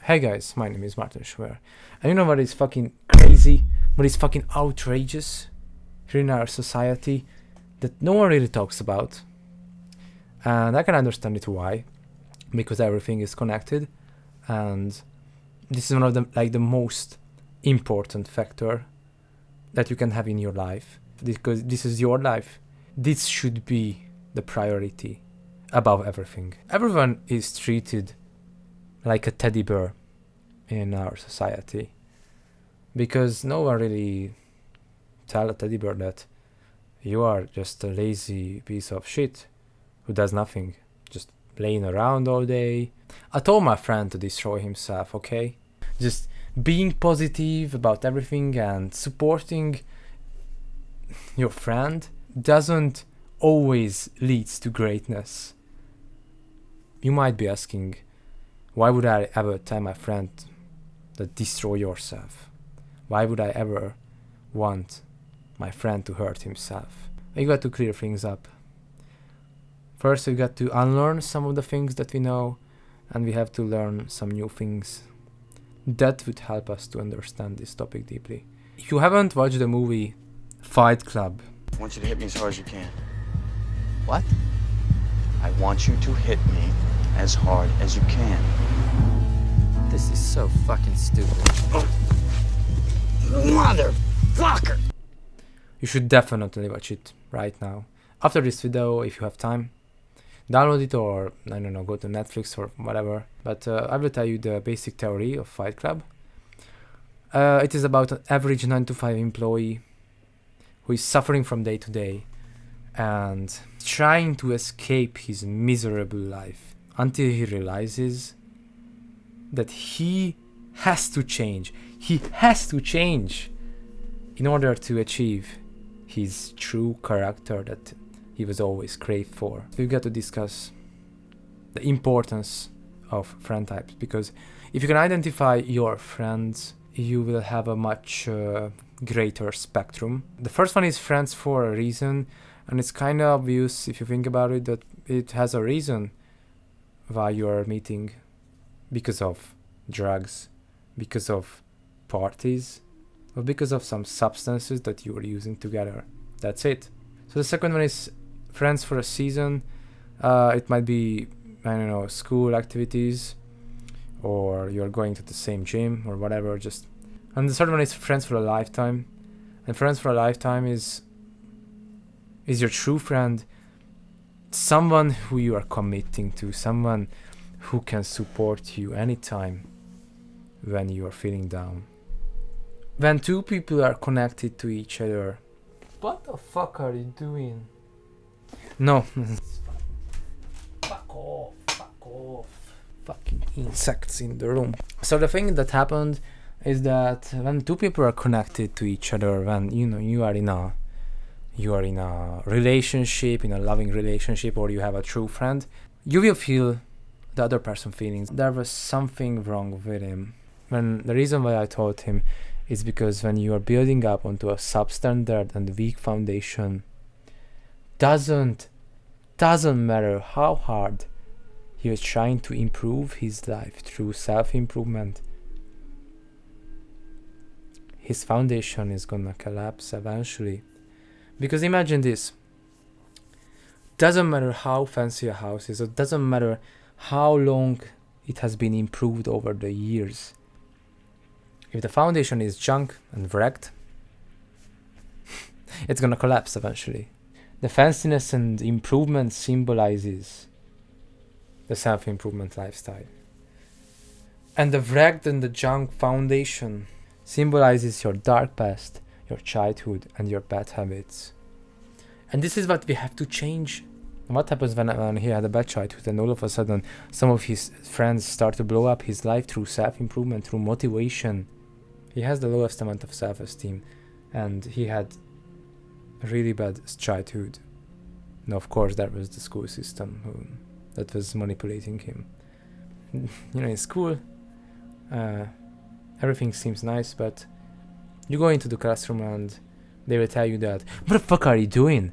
Hey guys, my name is Martin Schwer. And you know what is fucking crazy? What is fucking outrageous here in our society that no one really talks about? And I can understand it why. Because everything is connected, and this is one of the most important factor that you can have in your life, because this is your life. This should be the priority above everything. Everyone is treated like a teddy bear in our society, because no one really tell a teddy bear that you are just a lazy piece of shit who does nothing, just playing around all day. I told my friend to destroy himself, okay? Just being positive about everything and supporting your friend doesn't always lead to greatness. You might be asking, why would I ever tell my friend that destroy yourself? Why would I ever want my friend to hurt himself? You got to clear things up. First, we got to unlearn some of the things that we know, and we have to learn some new things. That would help us to understand this topic deeply. If you haven't watched the movie Fight Club, I want you to hit me as hard as you can. What? I want you to hit me as hard as you can. This is so fucking stupid. Motherfucker! you should definitely watch it right now. After this video, if you have time, download it, or I don't know, go to Netflix or whatever. But I will tell you the basic theory of Fight Club. It is about an average 9-to-5 employee who is suffering from day to day and trying to escape his miserable life until he realizes that he has to change. He has to change in order to achieve his true character that he was always craved for. We've got to discuss the importance of friend types, because if you can identify your friends, you will have a much greater spectrum. The first one is friends for a reason, and it's kind of obvious if you think about it that it has a reason why you are meeting, because of drugs, because of parties, or because of some substances that you are using together. That's it. So the second one is friends for a season. It might be, I don't know, school activities, or you're going to the same gym or whatever. And the third one is friends for a lifetime. And friends for a lifetime is your true friend, someone who you are committing to, someone who can support you anytime when you are feeling down. When two people are connected to each other. What the fuck are you doing? No. Fuck off. Fucking insects in the room. So the thing that happened is that when two people are connected to each other, when you are in a relationship, in a loving relationship, or you have a true friend, you will feel the other person feelings. There was something wrong with him. When the reason why I told him is because when you are building up onto a substandard and weak foundation, doesn't matter how hard he was trying to improve his life through self-improvement, his foundation is gonna collapse eventually. Because imagine this, doesn't matter how fancy a house is, it doesn't matter how long it has been improved over the years. If the foundation is junk and wrecked, it's gonna collapse eventually. The fanciness and improvement symbolizes the self-improvement lifestyle. And the wrecked and the junk foundation symbolizes your dark past, your childhood, and your bad habits. And this is what we have to change. What happens when he had a bad childhood and all of a sudden some of his friends start to blow up his life through self-improvement, through motivation? He has the lowest amount of self-esteem, and he had a really bad childhood. And of course there was the school system that was manipulating him. In school, everything seems nice, but you go into the classroom and they will tell you that, what the fuck are you doing?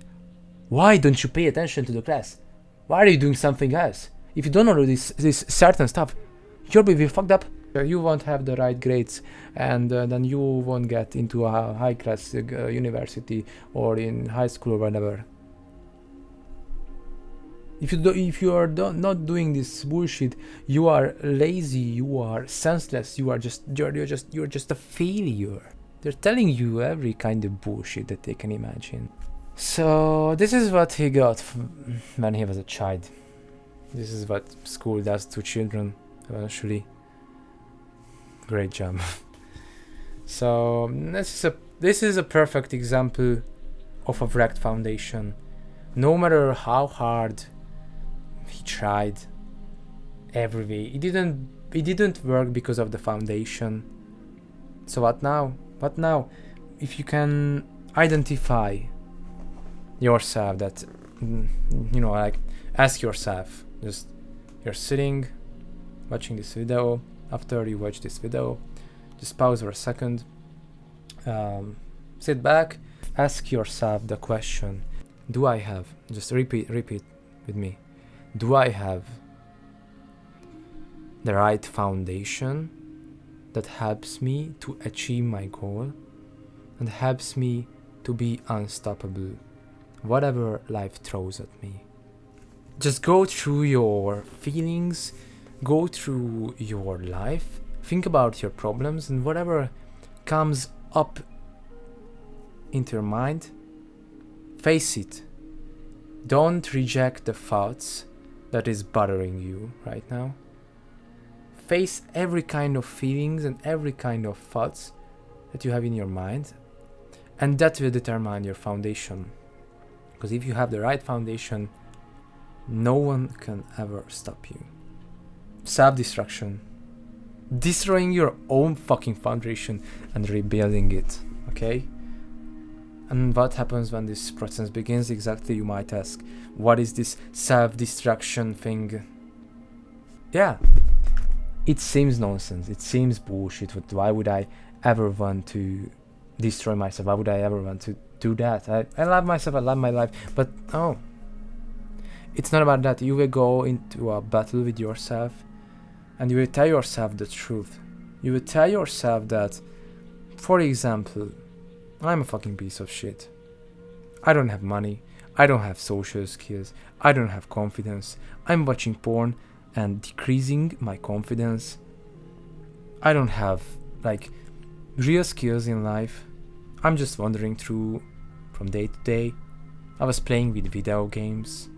Why don't you pay attention to the class? Why are you doing something else? If you don't know this certain stuff, you'll be fucked up You won't have the right grades, and then you won't get into a high class university or in high school or whatever. If you are not doing this bullshit, you are lazy, you are senseless, you're just a failure. They're telling you every kind of bullshit that they can imagine. So this is what he got when he was a child. This is what school does to children eventually. Great job. So this is a perfect example of a wrecked foundation. No matter how hard he tried, every way it didn't work because of the foundation. So what now? If you can identify yourself, that like, ask yourself, just, you're sitting watching this video. After you watch this video, just pause for a second, sit back, ask yourself the question, do I have, just repeat with me, do I have the right foundation that helps me to achieve my goal and helps me to be unstoppable, whatever life throws at me? Just go through your feelings, go through your life, think about your problems, and whatever comes up into your mind, face it. Don't reject the thoughts that is bothering you right now. Face every kind of feelings and every kind of thoughts that you have in your mind, and that will determine your foundation. Because if you have the right foundation, no one can ever stop you. Self-destruction. Destroying your own fucking foundation and rebuilding it, okay? And what happens when this process begins exactly, you might ask? What is this self-destruction thing? Yeah, it seems nonsense, it seems bullshit, but why would I ever want to destroy myself? Why would I ever want to do that? I love myself, I love my life, but oh, it's not about that. You will go into a battle with yourself and you will tell yourself the truth. You will tell yourself that, for example, I'm a fucking piece of shit. I don't have money, I don't have social skills, I don't have confidence, I'm watching porn and decreasing my confidence. I don't have like real skills in life. I'm just wandering through from day to day. I was playing with video games.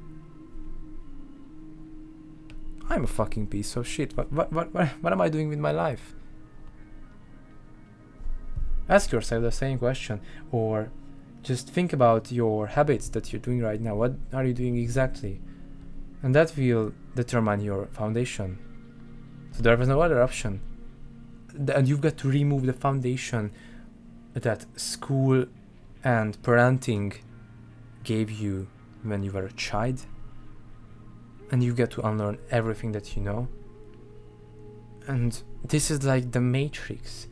I'm a fucking piece of shit. What am I doing with my life? Ask yourself the same question, or just think about your habits that you're doing right now. What are you doing exactly? And that will determine your foundation. So there is no other option. And you've got to remove the foundation that school and parenting gave you when you were a child. And you get to unlearn everything that you know. And this is like the matrix.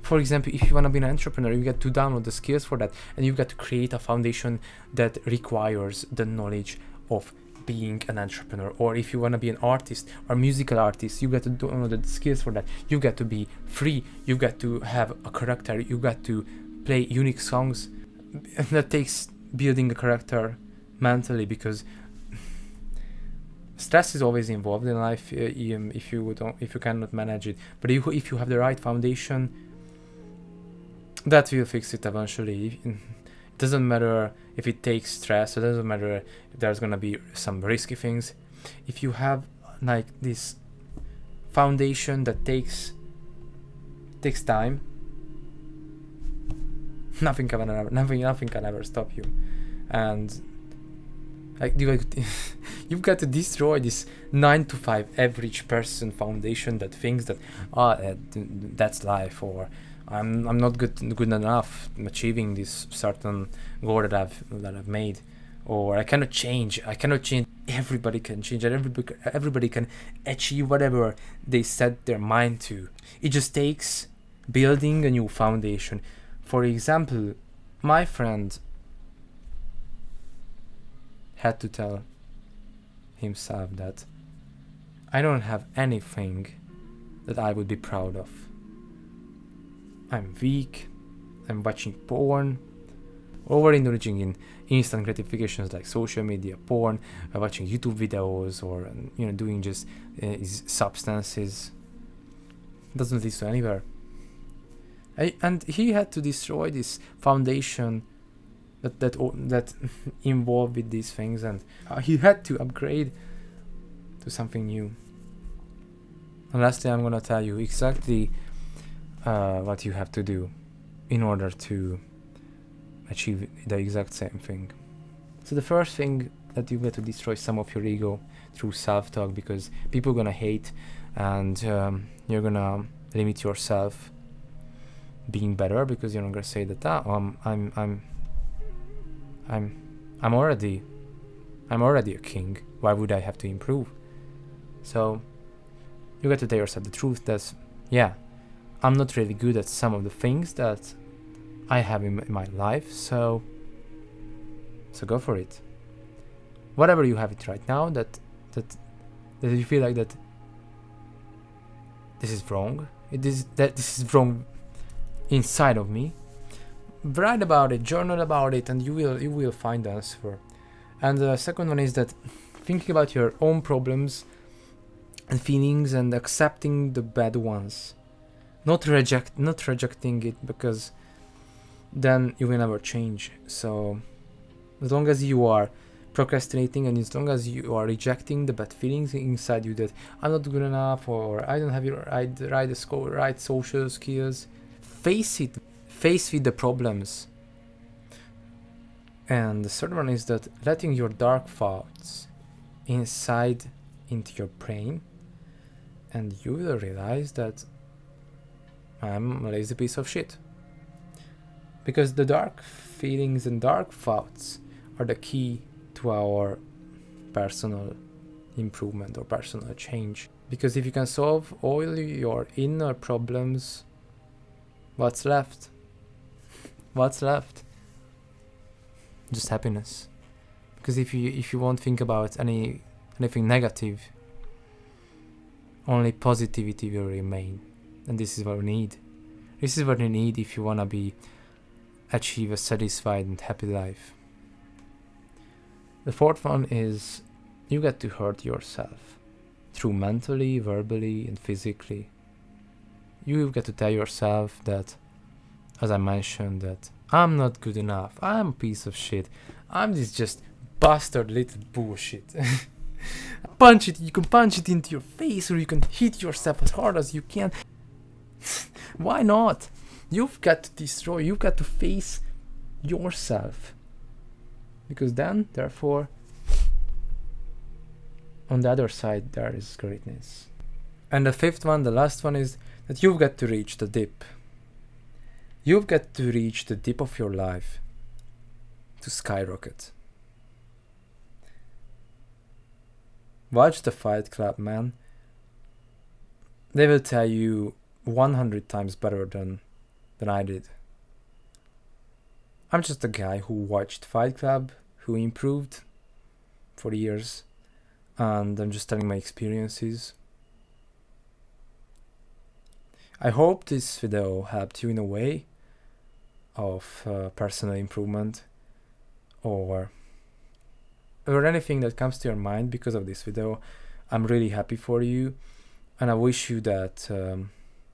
For example, if you want to be an entrepreneur, you get to download the skills for that, and you've got to create a foundation that requires the knowledge of being an entrepreneur. Or if you want to be an artist or musical artist, you got to download the skills for that. You got to be free, you got to have a character, you got to play unique songs. And that takes building a character mentally, because stress is always involved in life if you cannot manage it. But if you have the right foundation, that will fix it eventually. It doesn't matter if it takes stress, it doesn't matter if there's gonna be some risky things. If you have like this foundation that takes time, nothing can ever stop you. And like you've got to destroy this 9 to 5 average person foundation that thinks that that's life, or I'm not good enough achieving this certain goal that I've made, or I cannot change. Everybody can change, and everybody can achieve whatever they set their mind to. It just takes building a new foundation. For example, my friend had to tell himself that I don't have anything that I would be proud of. I'm weak, I'm watching porn, overindulging in instant gratifications like social media, porn, watching YouTube videos, or doing just substances. Doesn't lead to anywhere. And he had to destroy this foundation that involved with these things, and he had to upgrade to something new. And lastly, I'm gonna tell you exactly what you have to do in order to achieve the exact same thing. So the first thing that you got to destroy some of your ego through self-talk, because people are gonna hate, and you're gonna limit yourself being better, because you're not gonna say that I'm already a king. Why would I have to improve? So you got to tell yourself the truth that I'm not really good at some of the things that I have in my life, so go for it. Whatever you have it right now that you feel like that this is wrong, this is wrong inside of me, write about it, journal about it, and you will find the answer. And the second one is that thinking about your own problems and feelings and accepting the bad ones, not rejecting it, because then you will never change. So as long as you are procrastinating, and as long as you are rejecting the bad feelings inside you that I'm not good enough, or I don't have your right social skills, face with the problems. And the third one is that letting your dark thoughts inside into your brain, and you will realize that I'm a lazy piece of shit. Because the dark feelings and dark thoughts are the key to our personal improvement or personal change. Because if you can solve all your inner problems, what's left? What's left? Just happiness. Because if you won't think about anything negative, only positivity will remain. And this is what we need. This is what you need if you wanna achieve a satisfied and happy life. The fourth one is you get to hurt yourself through mentally, verbally, and physically. You get to tell yourself that, as I mentioned, that I'm not good enough, I'm a piece of shit, I'm this just bastard little bullshit. You can punch it into your face, or you can hit yourself as hard as you can. Why not? You've got to face yourself. Because then, therefore, on the other side, there is greatness. And the fifth one, the last one, is that you've got to reach the dip. You've got to reach the dip of your life to skyrocket. Watch the Fight Club, man. They will tell you 100 times better than I did. I'm just a guy who watched Fight Club, who improved for years, and I'm just telling my experiences. I hope this video helped you in a way of personal improvement, or anything that comes to your mind because of this video. I'm really happy for you, and I wish you that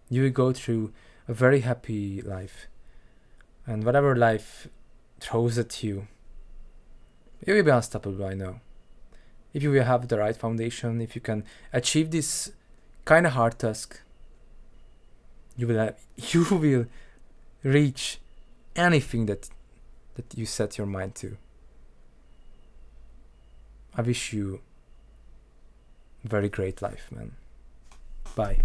you will go through a very happy life, and whatever life throws at you, you will be unstoppable. I know, if you will have the right foundation, if you can achieve this kind of hard task, you will reach anything that you set your mind to. I wish you a very great life, man. Bye.